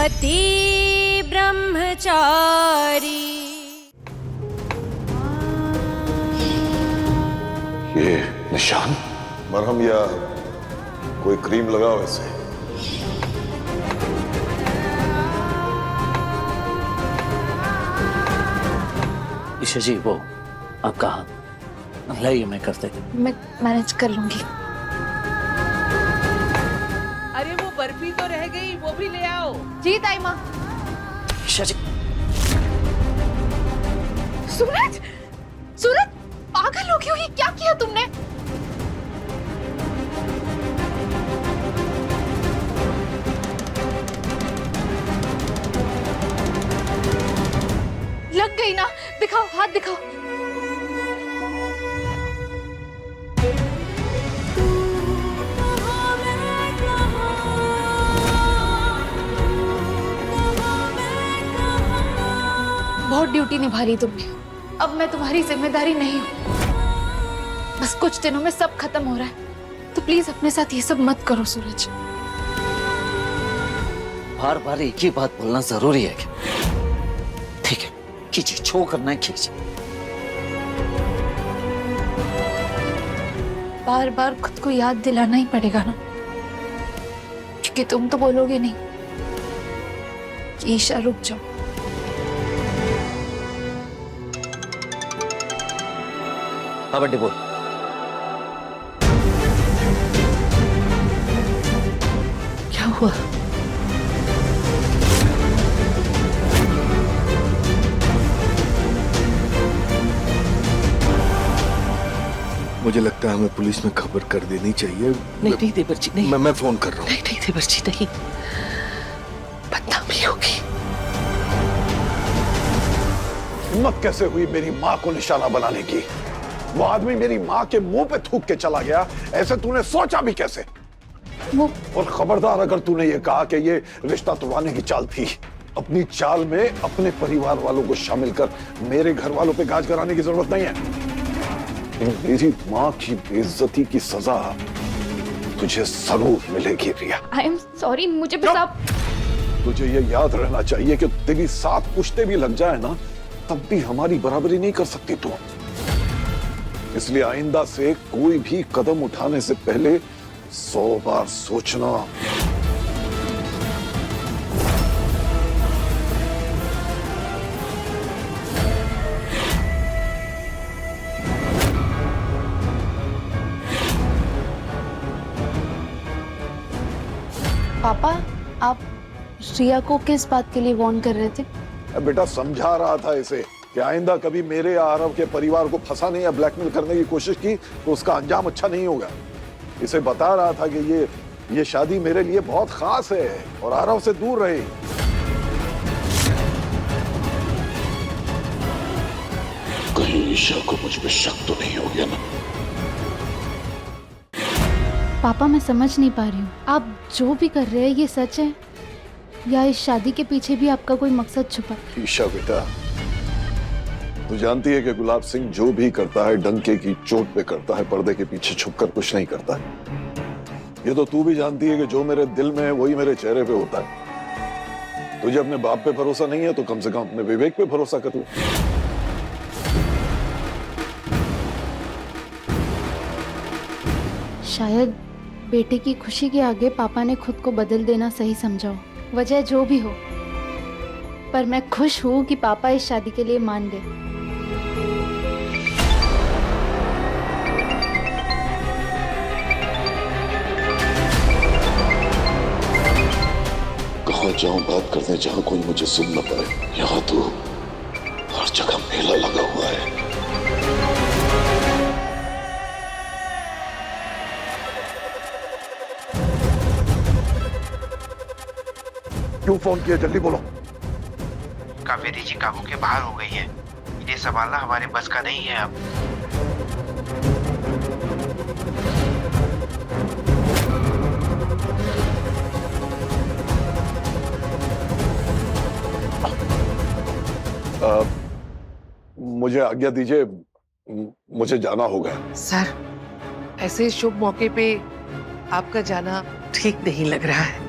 पति ब्रह्मचारी। ये निशान मरहम या कोई क्रीम लगाओ ऐसे। ईशा जी वो आपका हाथ लाइए, मैं कर देती हूँ। मैं मैनेज कर लूंगी। अरे वो बर्फी तो रह गई, वो भी ले आओ। जी ताई माँ। ईशा जी सूरज, सूरज पागल हो गई हो, ये क्या किया तुमने? लग गई ना, दिखाओ हाथ दिखाओ। बहुत ड्यूटी निभा ली तुमने, अब मैं तुम्हारी जिम्मेदारी नहीं हूं। बस कुछ दिनों में सब खत्म हो रहा है, तो प्लीज अपने साथ ये सब मत करो सूरज। बार बार एक ही बात बोलना जरूरी है क्या? ठीक है कीजिए, जो करना है कीजिए। बार बार खुद को याद दिलाना ही पड़ेगा ना, क्योंकि तुम तो बोलोगे नहीं कि ईशा रुक जाओ। हाँ बड्डी बोल। क्या हुआ? मुझे लगता है हमें पुलिस में खबर कर देनी चाहिए। नहीं देवर जी नहीं। मैं फोन कर रहा हूँ। नहीं देवर जी नहीं, बदनामी होगी। हिम्मत कैसे हुई मेरी माँ को निशाना बनाने की? वो आदमी मेरी माँ के मुंह पे थूक के चला गया, ऐसे तूने सोचा भी कैसे? और खबरदार अगर तूने ये कहा कि ये रिश्ता तोड़वाने की चाल थी, अपनी चाल में अपने परिवार वालों को शामिल कर, मेरे घर वालों पे गाज कराने की जरूरत नहीं है। मेरी माँ की बेइज्जती की सजा तुझे जरूर मिलेगी रिया। आई एम सॉरी, मुझे बस आप। तुझे ये याद रहना चाहिए कि तेरी 7 पुश्ते भी लग जाए ना, तब भी हमारी बराबरी नहीं कर सकती तू। इसलिए आइंदा से कोई भी कदम उठाने से पहले 100 बार सोचना। पापा, आप रिया को किस बात के लिए वार्न कर रहे थे? बेटा समझा रहा था इसे कि आइंदा कभी मेरे या आरव के परिवार को फंसाने या ब्लैकमेल करने की कोशिश की तो उसका अंजाम अच्छा नहीं होगा। इसे बता रहा था कि ये शादी मेरे लिए बहुत खास है और आरव से दूर रहे। कहीं ईशा को मुझ पे शक तो नहीं हो गया ना? पापा मैं समझ नहीं पा रही हूँ, आप जो भी कर रहे हैं ये सच है या इस शादी के पीछे भी आपका कोई मकसद छुपा? ईशा बेटा, तू जानती है कि गुलाब सिंह जो भी करता है डंके की चोट पे करता है, पर्दे के पीछे छुपकर कुछ नहीं करता है। ये तो तू भी जानती है कि जो मेरे दिल में है वही मेरे चेहरे पे होता है। तुझे अपने बाप पे भरोसा नहीं है तो कम से कम अपने विवेक पे भरोसा कर तू। शायद बेटे की खुशी के आगे पापा ने खुद को बदल देना सही समझा हो, वजह जो भी हो, पर मैं खुश हूँ कि पापा इस शादी के लिए मान गए। कहाँ जाऊं बात करने जहां कोई मुझे सुन न पाए? यहाँ तो हर जगह मेला लगा हुआ है। क्यों फोन किया? जल्दी बोलो। कावेरी जी काबू के बाहर हो गई है, इन्हें संभालना हमारे बस का नहीं है अब। मुझे आज्ञा दीजिए, मुझे जाना होगा। सर, ऐसे शुभ मौके पे आपका जाना ठीक नहीं लग रहा है।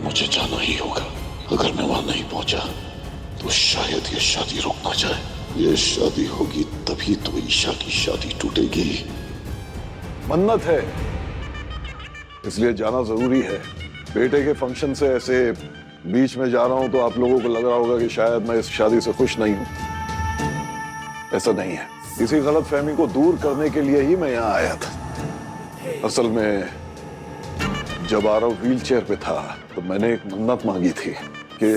मुझे जाना ही होगा। अगर मैं वहां नहीं पहुंचा तो शायद ये शादी रुक ना जाए। ये शादी होगी तभी तो ईशा की शादी टूटेगी। मन्नत है इसलिए जाना जरूरी है। बेटे के फंक्शन से ऐसे बीच में जा रहा हूं तो आप लोगों को लग रहा होगा कि शायद मैं इस शादी से खुश नहीं हूं। ऐसा नहीं है। इसी गलतफहमी को दूर करने के लिए ही मैं यहां आया था। असल में जब आरव व्हील चेयर पे था तो मैंने एक मन्नत मांगी थी कि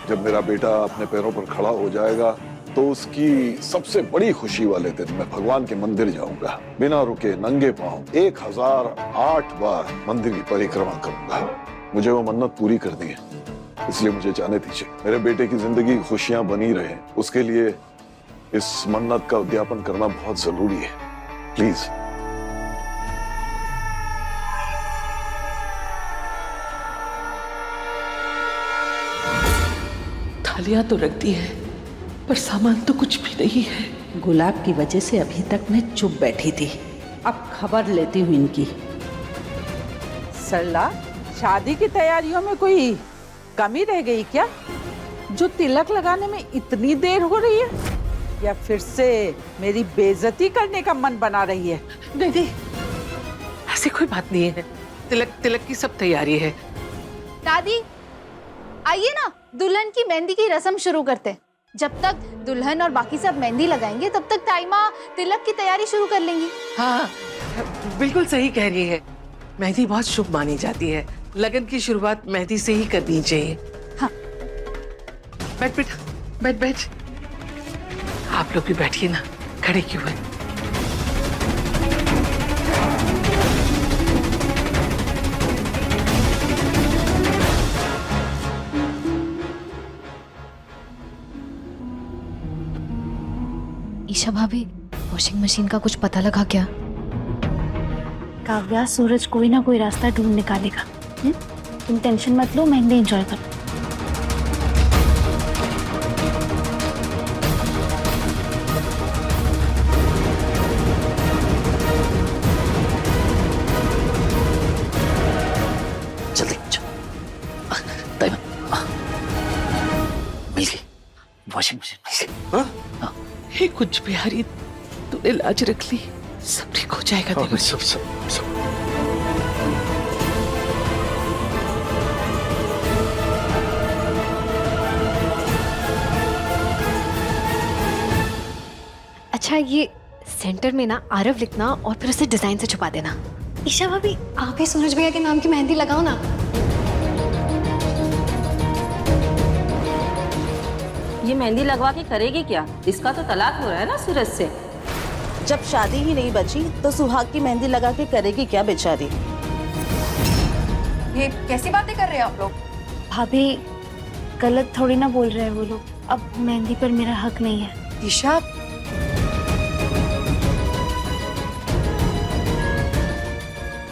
जब मेरा बेटा अपने पैरों पर खड़ा हो जाएगा तो उसकी सबसे बड़ी खुशी वाले दिन मैं भगवान के मंदिर जाऊंगा, बिना रुके नंगे पांव 1008 बार मंदिर की परिक्रमा करूंगा। मुझे वो मन्नत पूरी करनी है, इसलिए मुझे जाने दीजिए। मेरे बेटे की जिंदगी खुशियां बनी रहे, उसके लिए इस मन्नत का उद्यापन करना बहुत जरूरी है। प्लीज। थालियां तो रख दी है पर सामान तो कुछ भी नहीं है। गुलाब की वजह से अभी तक मैं चुप बैठी थी, अब खबर लेती हूँ इनकी। सरला, शादी की तैयारियों में कोई कमी रह गई क्या, जो तिलक लगाने में इतनी देर हो रही है, या फिर से मेरी बेइज्जती करने का मन बना रही है? नहीं नहीं, ऐसी कोई बात नहीं है। तिलक की सब तैयारी है। दादी आइए ना, दुल्हन की मेहंदी की रस्म शुरू करते हैं। जब तक दुल्हन और बाकी सब मेहंदी लगाएंगे तब तक ताईमा तिलक की तैयारी शुरू कर लेंगी। हाँ बिल्कुल सही कह रही है। मेहंदी बहुत शुभ मानी जाती है, लगन की शुरुआत मेहंदी से ही करनी चाहिए। हाँ। बैठ बेटा, बैठ। आप लोग भी बैठिए ना, खड़े क्यों हैं? ईशा भाभी, वॉशिंग मशीन का कुछ पता लगा क्या? काव्या, सूरज कोई ना कोई रास्ता ढूंढ निकालेगा। तुम टेंशन मत लो, मेहंदी एंजॉय करो। जल्दी ताईमा, मिल गई वॉशिंग मशीन, मिल गई। हाँ? हे कुछ बिहारी, तूने लाज रख ली, सब ठीक हो जाएगा। देखो सब अच्छा, ये सेंटर में ना आरव लिखना और फिर उसे डिजाइन से छुपा देना। ईशा भाभी, आप ही सूरज भैया के नाम की मेहंदी लगाओ ना। ये मेहंदी लगवा के करेगी क्या? इसका तो तलाक हो रहा है ना सूरज से। जब शादी ही नहीं बची तो सुहाग की मेहंदी लगा के करेगी क्या बेचारी? ये कैसी बातें कर रहे हैं आप लोग? भाभी, गलत थोड़ी ना बोल रहे हैं वो लोग। अब मेहंदी पर मेरा हक नहीं है। ईशा,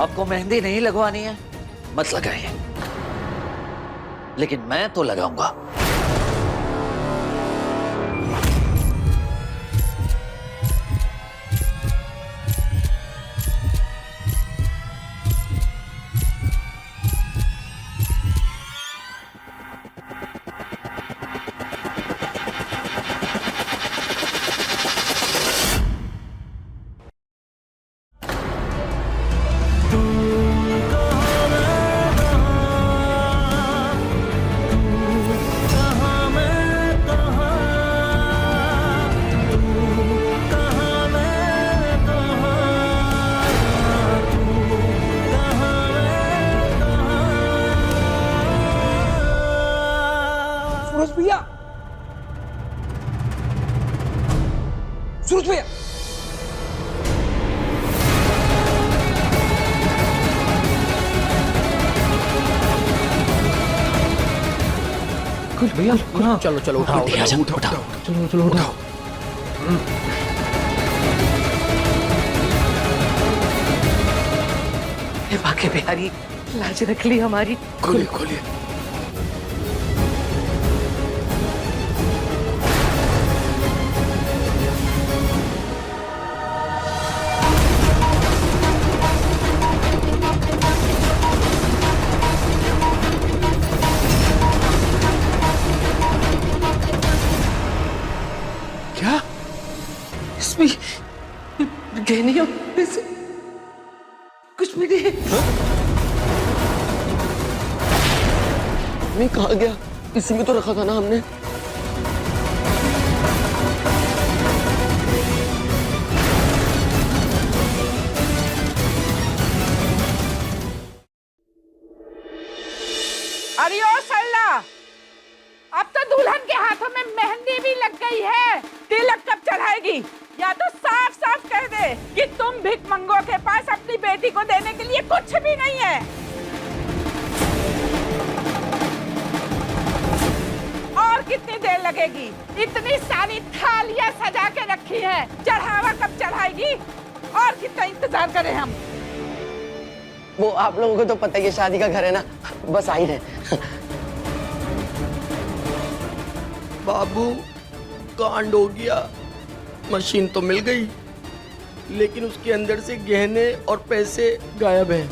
आपको मेहंदी नहीं लगवानी है मत लगाइए, लेकिन मैं तो लगाऊंगा। सूरज भैया, कुछ भैया, चलो चलो उठाओ, चलो उठाओ। हे बाके बिहारी, लाज रख ली हमारी। खोलिए। गहने और पैसे कुछ भी नहीं। मैं कहा गया, इसी में तो रखा था ना हमने। अरे ओ सल्ला, अब तो दुल्हन के हाथों में मेहंदी भी लग गई है, तिलक कब चढ़ाएगी? या तो साफ साफ कह दे कि तुम भिखमंगों के पास अपनी बेटी को देने के लिए कुछ भी नहीं है। और कितनी देर लगेगी? इतनी सारी थालियां सजा के रखी है, चढ़ावा कब चढ़ाएगी? और कितना इंतजार करें हम? वो आप लोगों को तो पता ही है, शादी का घर है ना, बस आ ही रहे। बाबू, कांड हो गया। मशीन तो मिल गई, लेकिन उसके अंदर से गहने और पैसे गायब हैं।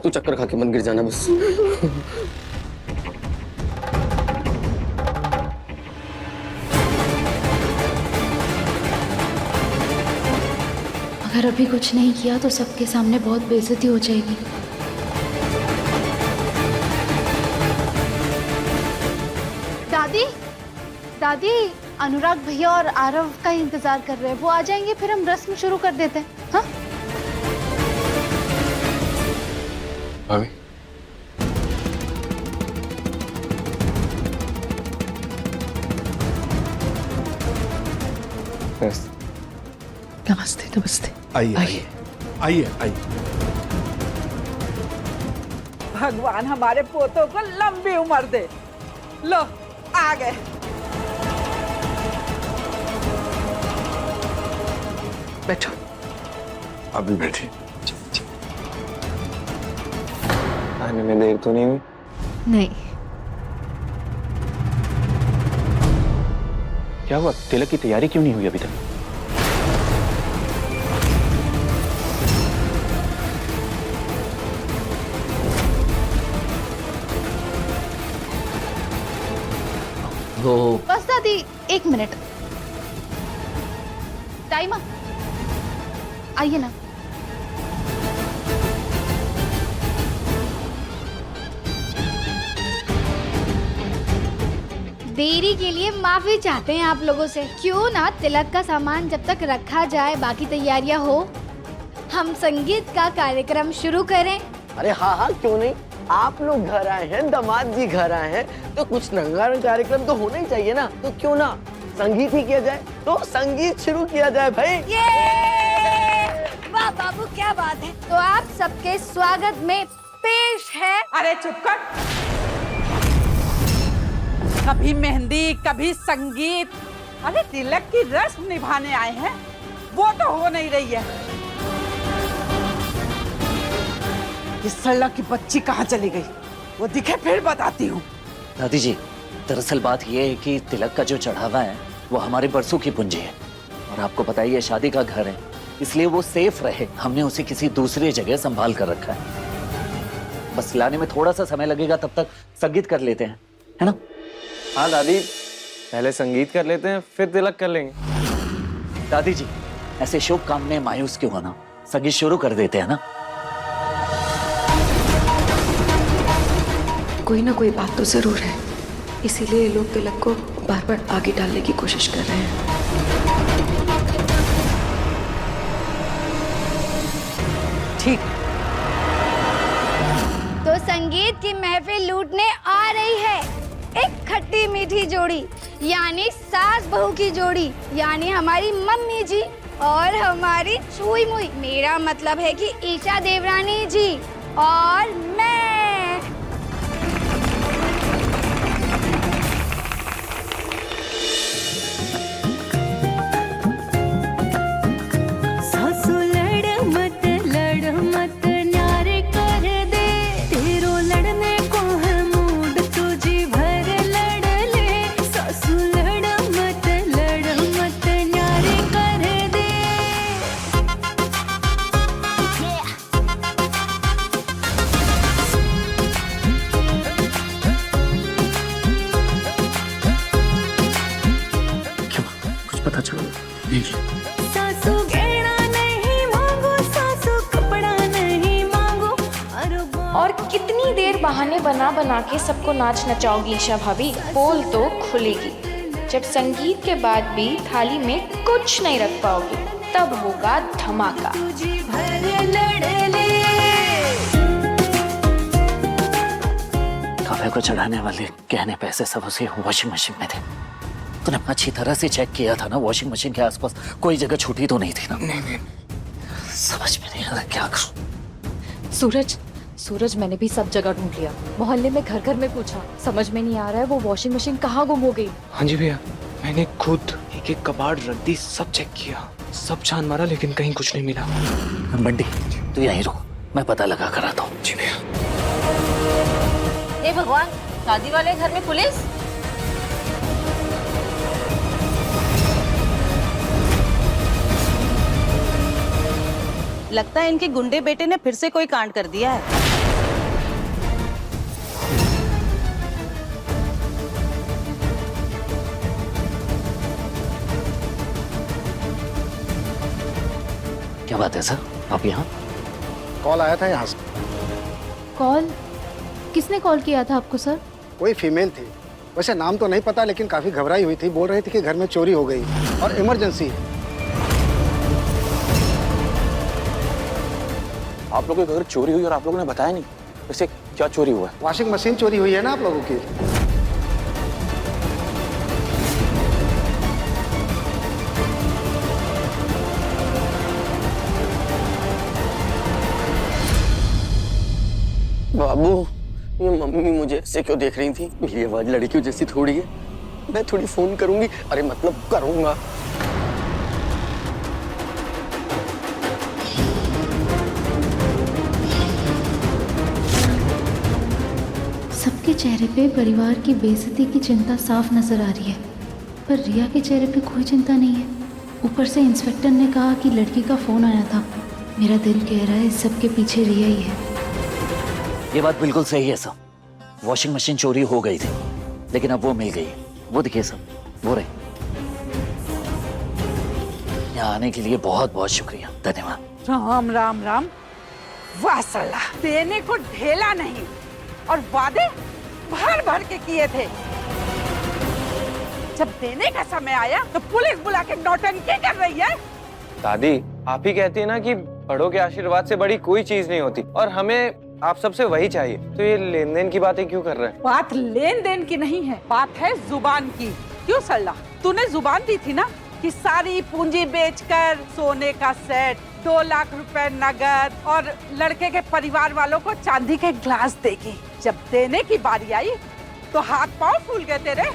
तू चक्कर खा के मन गिर जाना बस। अगर अभी कुछ नहीं किया तो सबके सामने बहुत बेइज्जती हो जाएगी। दादी, दादी, अनुराग भैया और आरव का इंतजार कर रहे हैं, वो आ जाएंगे फिर हम रस्म शुरू कर देते हैं। हाँ? भाभी, नमस्ते नमस्ते। आइए आइए आइए आइए। भगवान हमारे पोतों को लंबी उम्र दे। लो आ गए। बैठो। अभी बैठी। आने में देर तो नहीं हुई? नहीं। क्या हुआ? तिलक की तैयारी क्यों नहीं हुई अभी तक? बस दादी, 1 मिनट। टाइम आइए ना। देरी के लिए माफी चाहते हैं आप लोगों से। क्यों ना तिलक का सामान जब तक रखा जाए, बाकी तैयारियां हो, हम संगीत का कार्यक्रम शुरू करें। अरे हाँ हाँ, क्यों नहीं। आप लोग घर आए हैं, दामाद जी घर आए हैं, तो कुछ रंगारंग कार्यक्रम तो होना ही चाहिए ना। तो क्यों ना संगीत ही किया जाए। तो संगीत शुरू किया जाए भाई। वाह बाबू, क्या बात है। तो आप सबके स्वागत में पेश है। अरे चुप कर। कभी मेहंदी, कभी संगीत। अरे तिलक की रस्म निभाने आए हैं, वो तो हो नहीं रही है। इस सल्ला की बच्ची कहाँ चली गई? वो दिखे फिर बताती हूँ। दादी जी, दरअसल बात यह है कि तिलक का जो चढ़ावा है वो हमारे बरसों की पूंजी है, और आपको पता ही है शादी का घर है, इसलिए वो सेफ रहे हमने उसे किसी दूसरी जगह संभाल कर रखा है। बस लाने में थोड़ा सा समय लगेगा, तब तक संगीत कर लेते हैं, है ना? हाँ दादी, पहले संगीत कर लेते हैं, फिर तिलक कर लेंगे। दादी जी, ऐसे शुभ काम में मायूस क्यों होना? संगीत शुरू कर देते हैं ना। कोई ना कोई बात तो जरूर है, इसीलिए लोग तिलक को बार बार आगे डालने की कोशिश कर रहे हैं। ठीक। तो संगीत की महफिल लूटने आ रही है एक खट्टी मीठी जोड़ी, यानी सास बहू की जोड़ी, यानी हमारी मम्मी जी और हमारी चुई मुई। मेरा मतलब है कि ईशा देवरानी जी और मैं। बहाने बना बना के सबको नाच नचाओगी ईशा भाभी, पोल तो खुलेगी। जब संगीत के बाद भी थाली में कुछ नहीं रख पाओगी, तब होगा धमाका। काव्या को चढ़ाने वाले गहने पैसे सब उसे वॉशिंग मशीन में थे। तूने अच्छी तरह से चेक किया था ना? वॉशिंग मशीन के आसपास कोई जगह छूटी तो नहीं थी ना? नहीं। समझ में नहीं आ रहा क्या करूं। सूरज मैंने भी सब जगह ढूंढ लिया, मोहल्ले में घर घर में पूछा, समझ में नहीं आ रहा है वो वॉशिंग मशीन कहाँ गुम हो गई। हाँ जी भैया, मैंने खुद एक एक कबाड़ रख दी, सब चेक किया, सब छान मारा, लेकिन कहीं कुछ नहीं मिला। बंटी तू यहीं रुक, मैं पता लगा कर आता हूँ। जी भैया। हे भगवान, शादी वाले घर में पुलिस? लगता है इनके गुंडे बेटे ने फिर से कोई कांड कर दिया है। क्या बात है सर, आप यहाँ? कॉल आया था यहाँ से। कॉल? किसने कॉल किया था आपको सर? कोई फीमेल थी, वैसे नाम तो नहीं पता, लेकिन काफी घबराई हुई थी। बोल रही थी कि घर में चोरी हो गई और इमरजेंसी है। आप लोगों के घर चोरी हुई और आप लोगों ने बताया नहीं, वैसे क्या चोरी हुआ है? वॉशिंग मशीन चोरी हुई है ना आप लोगों की। बाबू, ये मम्मी मुझे ऐसे क्यों देख रही थी? मेरी आवाज लड़कियों जैसी थोड़ी है। मैं थोड़ी फोन करूंगी, अरे मतलब करूंगा। सबके चेहरे पे परिवार की बेइज्जती की चिंता साफ नजर आ रही है, पर रिया के चेहरे पे कोई चिंता नहीं है। ऊपर से इंस्पेक्टर ने कहा कि लड़की का फोन आया था। मेरा दिल कह रहा है इस सब के पीछे रिया ही है। ये बात बिल्कुल सही है सर, वॉशिंग मशीन चोरी हो गई थी, लेकिन अब वो मिल गई है। वो देखिए सर, वो रही। यहाँ आने के लिए बहुत बहुत शुक्रिया, धन्यवाद। राम राम राम। वाह साला, देने को ढेला नहीं और वादे भर भर के किए थे। जब देने का समय आया तो पुलिस बुला के नौटंकी कर रही है। दादी, आप ही कहती है ना कि बड़ों के आशीर्वाद से बड़ी कोई चीज नहीं होती, और हमें आप सबसे वही चाहिए। तो ये लेन देन की बातें क्यों कर रहे हैं? बात लेन देन की नहीं है, बात है जुबान की। क्यों सल्ला, तूने जुबान दी थी ना कि सारी पूंजी बेचकर सोने का सेट, 2 लाख रुपए नगद और लड़के के परिवार वालों को चांदी के ग्लास देगी। जब देने की बारी आई तो हाथ पांव फूल गए तेरे।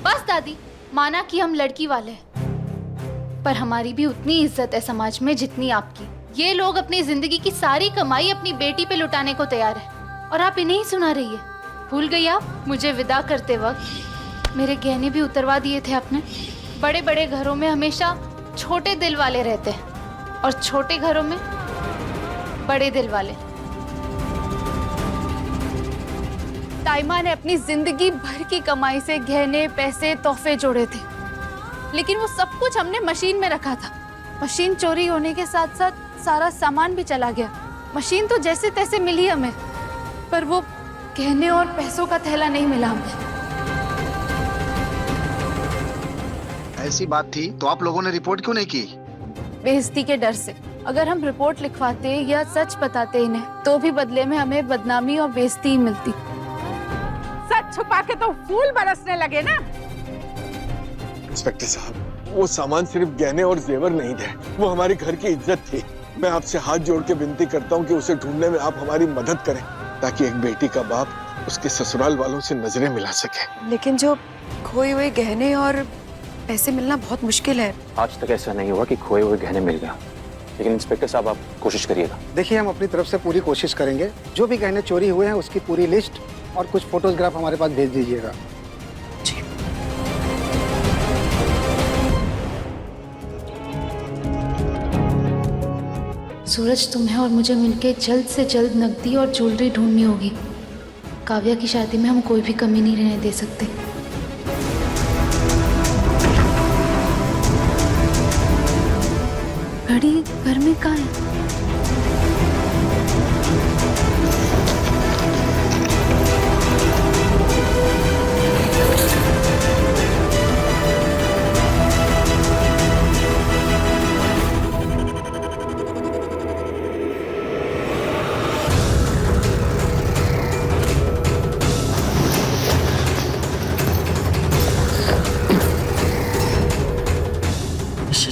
बस दादी, माना कि हम लड़की वाले हैं, पर हमारी भी उतनी इज्जत है समाज में जितनी आपकी। ये लोग अपनी जिंदगी की सारी कमाई अपनी बेटी पे लुटाने को तैयार है, और आप इन्हें ही सुना रही है। भूल गई आप? मुझे विदा करते वक्त मेरे गहने भी उतरवा दिए थे आपने। बड़े बड़े घरों में हमेशा छोटे दिल वाले रहते हैं, और छोटे घरों में बड़े दिल वाले। ताइमा ने अपनी जिंदगी भर की कमाई से गहने, पैसे, तोहफे जोड़े थे, लेकिन वो सब कुछ हमने मशीन में रखा था। मशीन चोरी होने के साथ साथ सारा सामान भी चला गया। मशीन तो जैसे तैसे मिली हमें, पर वो गहने और पैसों का थैला नहीं मिला हमें। ऐसी बात थी तो आप लोगों ने रिपोर्ट क्यों नहीं की? बेइज्जती के डर से। अगर हम रिपोर्ट लिखवाते या सच बताते इन्हें, तो भी बदले में हमें बदनामी और बेइज्जती ही मिलती। सच छुपा के तो फूल बरसने लगे ना। इंस्पेक्टर साहब, वो सामान सिर्फ गहने और जेवर नहीं थे, वो हमारे घर की इज्जत थी। मैं आपसे हाथ जोड़ के विनती करता हूँ कि उसे ढूंढने में आप हमारी मदद करें, ताकि एक बेटी का बाप उसके ससुराल वालों से नजरें मिला सके। लेकिन जो खोए हुए गहने और पैसे मिलना बहुत मुश्किल है। आज तक ऐसा नहीं हुआ कि खोए हुए गहने मिल गया, लेकिन इंस्पेक्टर साहब आप कोशिश करिएगा। देखिए, हम अपनी तरफ से पूरी कोशिश करेंगे। जो भी गहने चोरी हुए हैं उसकी पूरी लिस्ट और कुछ फोटोग्राफ हमारे पास भेज दीजिएगा। सूरज, तुम्हें और मुझे मिलके जल्द से जल्द नकदी और ज्वेलरी ढूंढनी होगी। काव्या की शादी में हम कोई भी कमी नहीं रहने दे सकते। घड़ी घर में कहाँ है?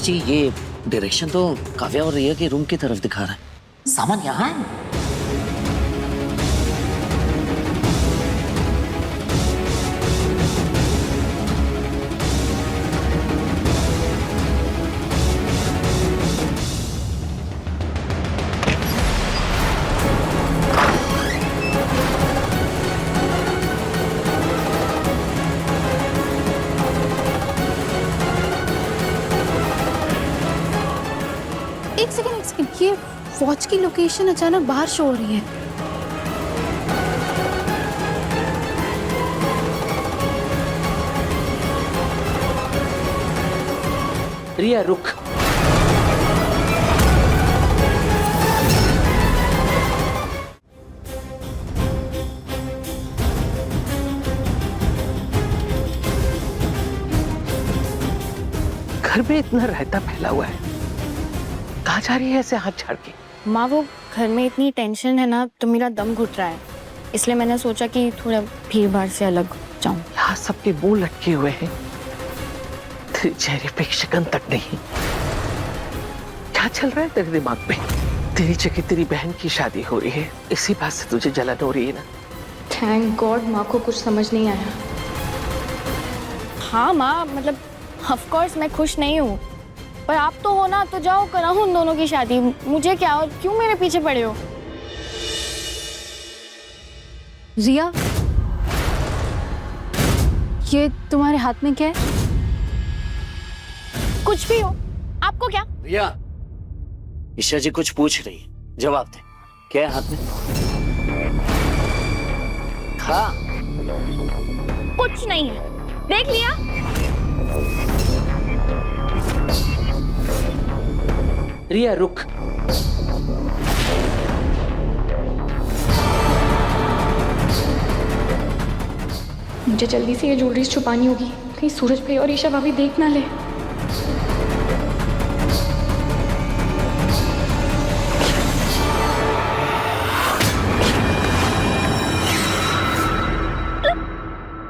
जी ये डायरेक्शन तो काव्या और रिया के रूम की तरफ दिखा रहा है। सामान यहाँ है। एक सेकंड, ये वॉच की लोकेशन अचानक बाहर शो हो रही है। रिया रुक। घर में इतना रायता फैला हुआ है, कहाँ जा रही है ऐसे हाथ छाड़ के? माँ वो घर में इतनी टेंशन है ना तो मेरा दम घुट रहा है, इसलिए मैंने सोचा कि थोड़ा भीड़ भाड़ से अलग जाऊं। यहाँ सबके मुंह लटके हुए हैं, तेरे चेहरे पे शिकन तक नहीं। क्या चल रहा है तेरे दिमाग में? तेरी जगह तेरी बहन की शादी हो रही है, इसी बात से तुझे जलन हो रही है ना? थैंक गॉड माँ को कुछ समझ नहीं आया। हाँ माँ, मतलब ऑफ कोर्स मैं खुश नहीं हूँ, पर आप तो हो ना, तो जाओ कराओ उन दोनों की शादी। मुझे क्या, और क्यों मेरे पीछे पड़े हो? रिया, ये तुम्हारे हाथ में क्या है? कुछ भी हो, आपको क्या? रिया, ईशा जी कुछ पूछ रही है, जवाब दे। क्या है हाथ में? खा। कुछ नहीं है, देख लिया? रिया रुक। मुझे जल्दी से ये ज्वेलरी छुपानी होगी, कहीं सूरज भाई और ईशा भाभी देख ना ले।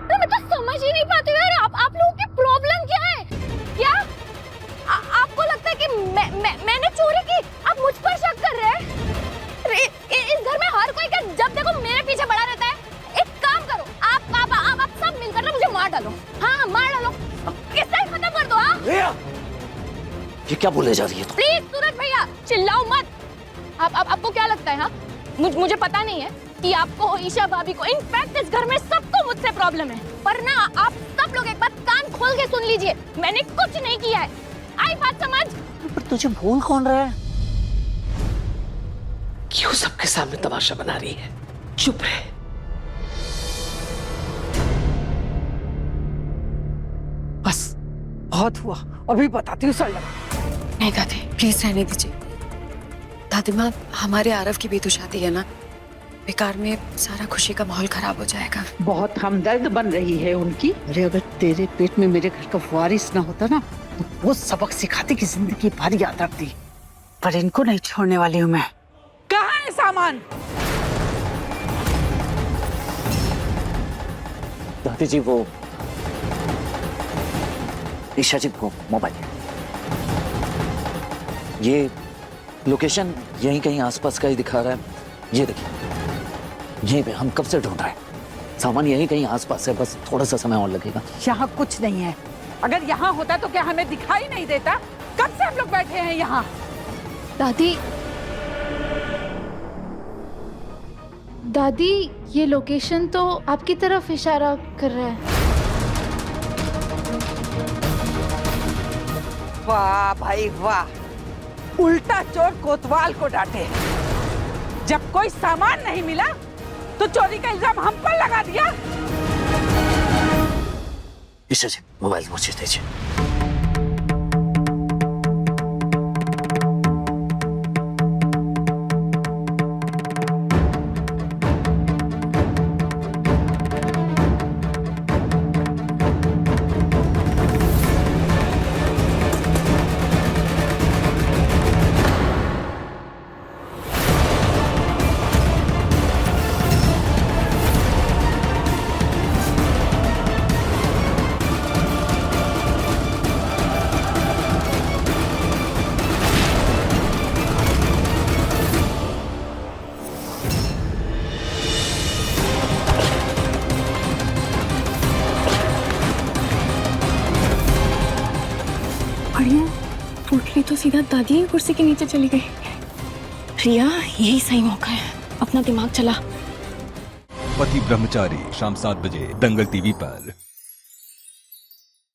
मैं तो समझ ही नहीं पाती यार, आप लोगों की प्रॉब्लम क्या है? क्या आपको लगता है कि मैंने चोरी की? आप मुझ पर शक कर रहे हैं? इस घर में हर कोई क्या जब देखो मेरे पीछे पड़ा रहता है। एक काम करो, आप सब मिलकर ना मुझे मार डालो। हाँ मार डालो, किस्सा ही खत्म कर दो। हाँ ये क्या बोले जा रही है? प्लीज सूरज भैया चिल्लाओ मत। आपको क्या लगता है? हाँ मुझे पता नहीं है कि आपको, ईशा भाभी को, इनफैक्ट इस घर में सबको मुझसे प्रॉब्लम है, पर ना आप सब लोग एक बार कान खोल के सुन लीजिए, मैंने कुछ नहीं किया है। आई बात समझ? पर तुझे भूल कौन रहा है? क्यों सबके सामने तमाशा बना रही है? चुप रहे। बस बहुत हुआ, अभी बताती हूँ सर। नहीं दादी प्लीज रहने दीजिए। दादी माँ, हमारे आरव की भी तो शादी है ना, बेकार में सारा खुशी का माहौल खराब हो जाएगा। बहुत हमदर्द बन रही है उनकी। अरे अगर तेरे पेट में मेरे घर का वारिस ना होता ना, तो वो सबक सिखाती कि जिंदगी भर याद रखती, पर इनको नहीं छोड़ने वाली हूँ मैं। कहाँ है सामान? दादी जी वो ईशा जी को मोबाइल, ये लोकेशन यहीं कहीं आसपास का ही दिखा रहा है। ये देखिए, ये पे हम कब से ढूंढ रहे हैं। सामान यहीं कहीं आसपास है, बस थोड़ा सा समय और लगेगा। यहाँ कुछ नहीं है। अगर यहाँ होता तो क्या हमें दिखाई नहीं देता? कब से हम लोग बैठे हैं यहाँ? दादी ये लोकेशन तो आपकी तरफ इशारा कर रहा है। वाह भाई वाह, उल्टा चोर कोतवाल को डांटे। जब कोई सामान नहीं मिला तो चोरी का इल्जाम हम पर लगा दिया। ईशा जी मोबाइल मुझे दीजिए। तो सीधा दादी की कुर्सी के नीचे चली गई। प्रिया, यही सही मौका है, अपना दिमाग चला। पति ब्रह्मचारी शाम 7 बजे दंगल टीवी पर।